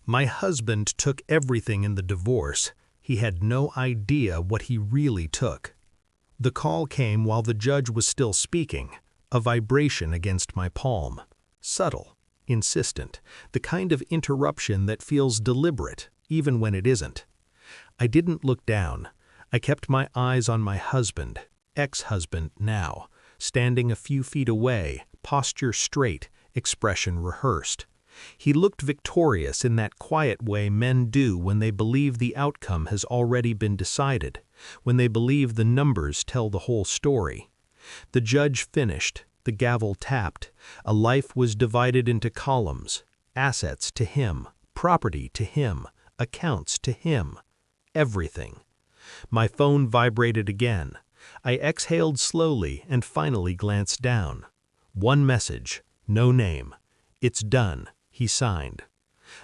My husband took everything in the divorce. He had no idea what he really took. The call came while the judge was still speaking, a vibration against my palm. Subtle, insistent, the kind of interruption that feels deliberate, even when it isn't. I didn't look down. I kept my eyes on my husband, ex-husband now, standing a few feet away, posture straight, expression rehearsed. He looked victorious in that quiet way men do when they believe the outcome has already been decided, when they believe the numbers tell the whole story. The judge finished, the gavel tapped, a life was divided into columns, assets to him, property to him, accounts to him, everything. My phone vibrated again. I exhaled slowly and finally glanced down. One message, no name. It's done, he signed.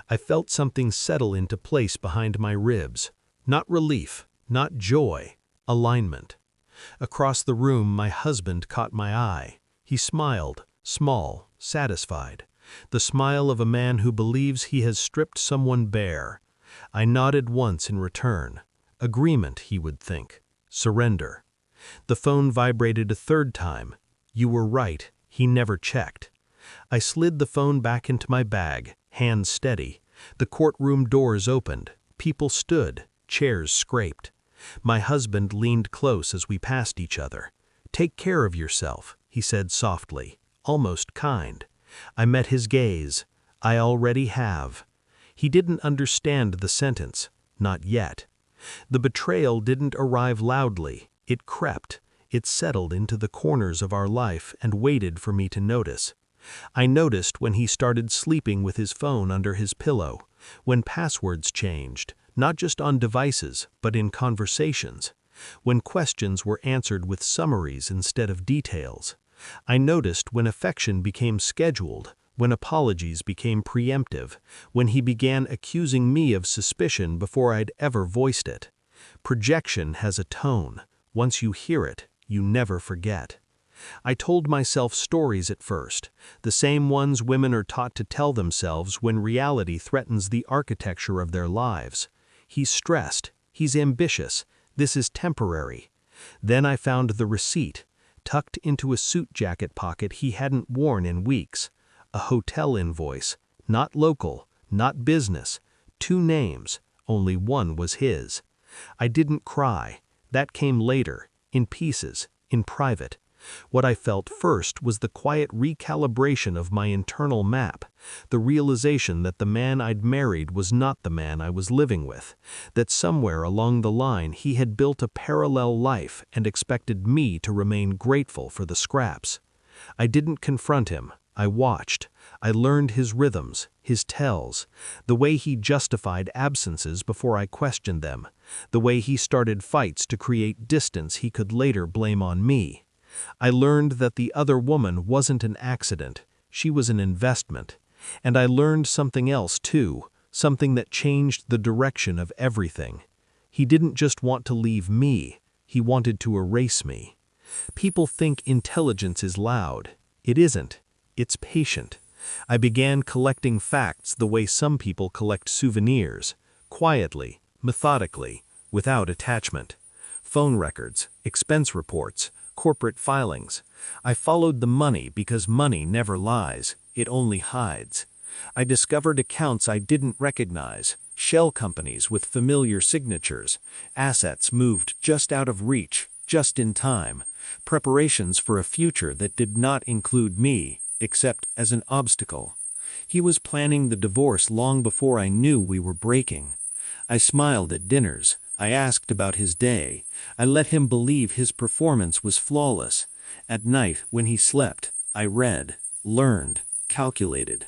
I felt something settle into place behind my ribs. Not relief, not joy, alignment. Across the room, my husband caught my eye. He smiled, small, satisfied. The smile of a man who believes he has stripped someone bare. I nodded once in return. Agreement, he would think. Surrender. The phone vibrated a third time. You were right, he never checked. I slid the phone back into my bag, hands steady. The courtroom doors opened. People stood, chairs scraped. My husband leaned close as we passed each other. Take care of yourself, he said softly, almost kind. I met his gaze. I already have. He didn't understand the sentence, not yet. The betrayal didn't arrive loudly. It crept. It settled into the corners of our life and waited for me to notice. I noticed when he started sleeping with his phone under his pillow, when passwords changed, not just on devices, but in conversations, when questions were answered with summaries instead of details. I noticed when affection became scheduled, when apologies became preemptive, when he began accusing me of suspicion before I'd ever voiced it. Projection has a tone. Once you hear it, you never forget. I told myself stories at first, the same ones women are taught to tell themselves when reality threatens the architecture of their lives. He's stressed, he's ambitious, this is temporary. Then I found the receipt, tucked into a suit jacket pocket he hadn't worn in weeks. A hotel invoice, not local, not business, 2 names, only one was his. I didn't cry. That came later, in pieces, in private. What I felt first was the quiet recalibration of my internal map, the realization that the man I'd married was not the man I was living with, that somewhere along the line he had built a parallel life and expected me to remain grateful for the scraps. I didn't confront him. I watched. I learned his rhythms, his tells, the way he justified absences before I questioned them, the way he started fights to create distance he could later blame on me. I learned that the other woman wasn't an accident, she was an investment. And I learned something else too, something that changed the direction of everything. He didn't just want to leave me, he wanted to erase me. People think intelligence is loud. It isn't. It's patient. I began collecting facts the way some people collect souvenirs, quietly, methodically, without attachment. Phone records, expense reports, corporate filings. I followed the money because money never lies, it only hides. I discovered accounts I didn't recognize, shell companies with familiar signatures, assets moved just out of reach, just in time, preparations for a future that did not include me, except as an obstacle. He was planning the divorce long before I knew we were breaking. I smiled at dinners. I asked about his day. I let him believe his performance was flawless. At night, when he slept, I read, learned, calculated.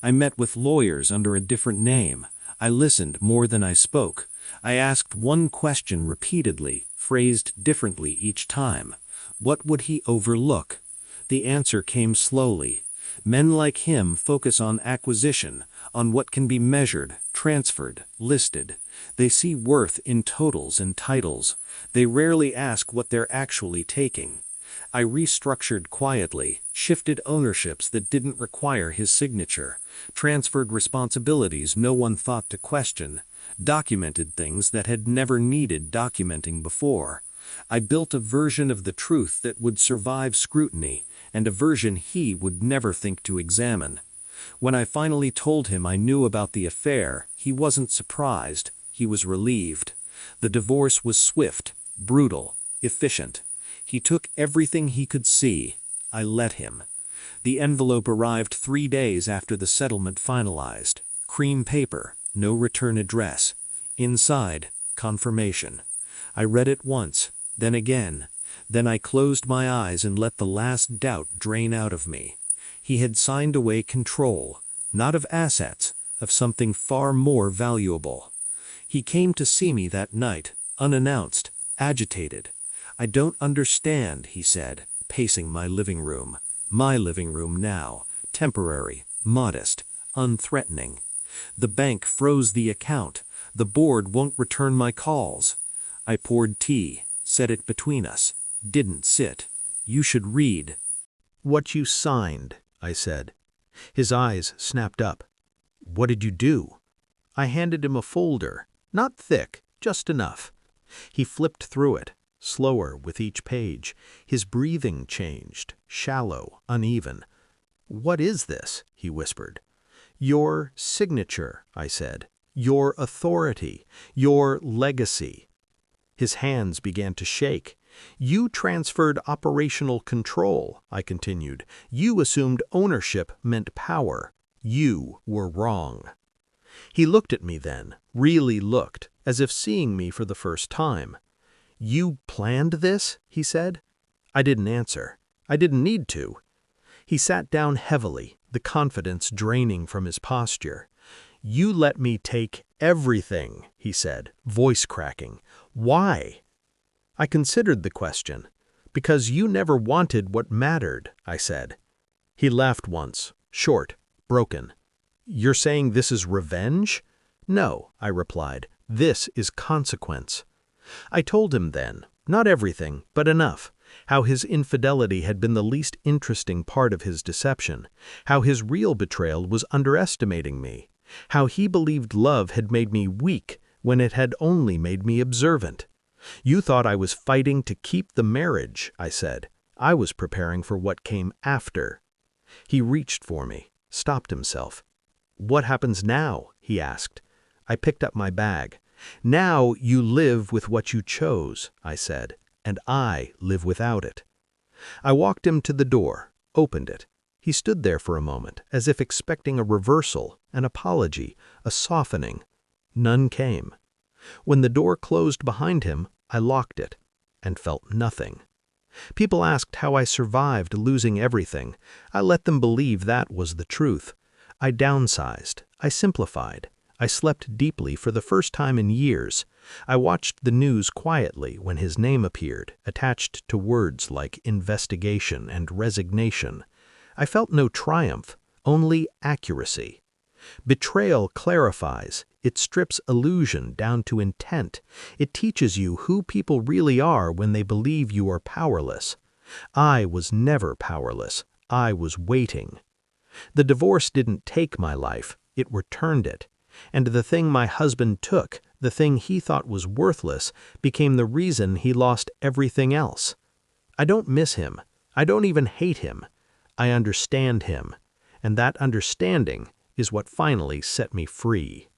I met with lawyers under a different name. I listened more than I spoke. I asked one question repeatedly, phrased differently each time. What would he overlook? The answer came slowly. Men like him focus on acquisition, on what can be measured, transferred, listed. They see worth in totals and titles. They rarely ask what they're actually taking. I restructured quietly, shifted ownerships that didn't require his signature, transferred responsibilities no one thought to question, documented things that had never needed documenting before. I built a version of the truth that would survive scrutiny, and a version he would never think to examine. When I finally told him I knew about the affair, he wasn't surprised, he was relieved. The divorce was swift, brutal, efficient. He took everything he could see. I let him. The envelope arrived 3 days after the settlement finalized. Cream paper, no return address. Inside, confirmation. I read it once, then again. Then I closed my eyes and let the last doubt drain out of me. He had signed away control, not of assets, of something far more valuable. He came to see me that night, unannounced, agitated. "I don't understand," he said, pacing my living room. My living room now, temporary, modest, unthreatening. "The bank froze the account. The board won't return my calls." I poured tea, set it between us. Didn't sit. "You should read." "What you signed," I said. His eyes snapped up. "What did you do?" I handed him a folder, not thick, just enough. He flipped through it, slower with each page. His breathing changed, shallow, uneven. "What is this?" he whispered. "Your signature," I said. "Your authority, your legacy." His hands began to shake. "You transferred operational control," I continued. "You assumed ownership meant power. You were wrong." He looked at me then, really looked, as if seeing me for the first time. "You planned this?" he said. I didn't answer. I didn't need to. He sat down heavily, the confidence draining from his posture. "You let me take everything," he said, voice cracking. "Why?" I considered the question. "Because you never wanted what mattered," I said. He laughed once, short, broken. "You're saying this is revenge?" "No," I replied. "This is consequence." I told him then, not everything, but enough, how his infidelity had been the least interesting part of his deception, how his real betrayal was underestimating me, how he believed love had made me weak when it had only made me observant. "You thought I was fighting to keep the marriage," I said. "I was preparing for what came after." He reached for me, stopped himself. "What happens now?" he asked. I picked up my bag. "Now you live with what you chose," I said, "and I live without it." I walked him to the door, opened it. He stood there for a moment, as if expecting a reversal, an apology, a softening. None came. When the door closed behind him, I locked it, and felt nothing. People asked how I survived losing everything. I let them believe that was the truth. I downsized. I simplified. I slept deeply for the first time in years. I watched the news quietly when his name appeared, attached to words like investigation and resignation. I felt no triumph, only accuracy. Betrayal clarifies. It strips illusion down to intent. It teaches you who people really are when they believe you are powerless. I was never powerless. I was waiting. The divorce didn't take my life. It returned it. And the thing my husband took, the thing he thought was worthless, became the reason he lost everything else. I don't miss him. I don't even hate him. I understand him. And that understanding is what finally set me free.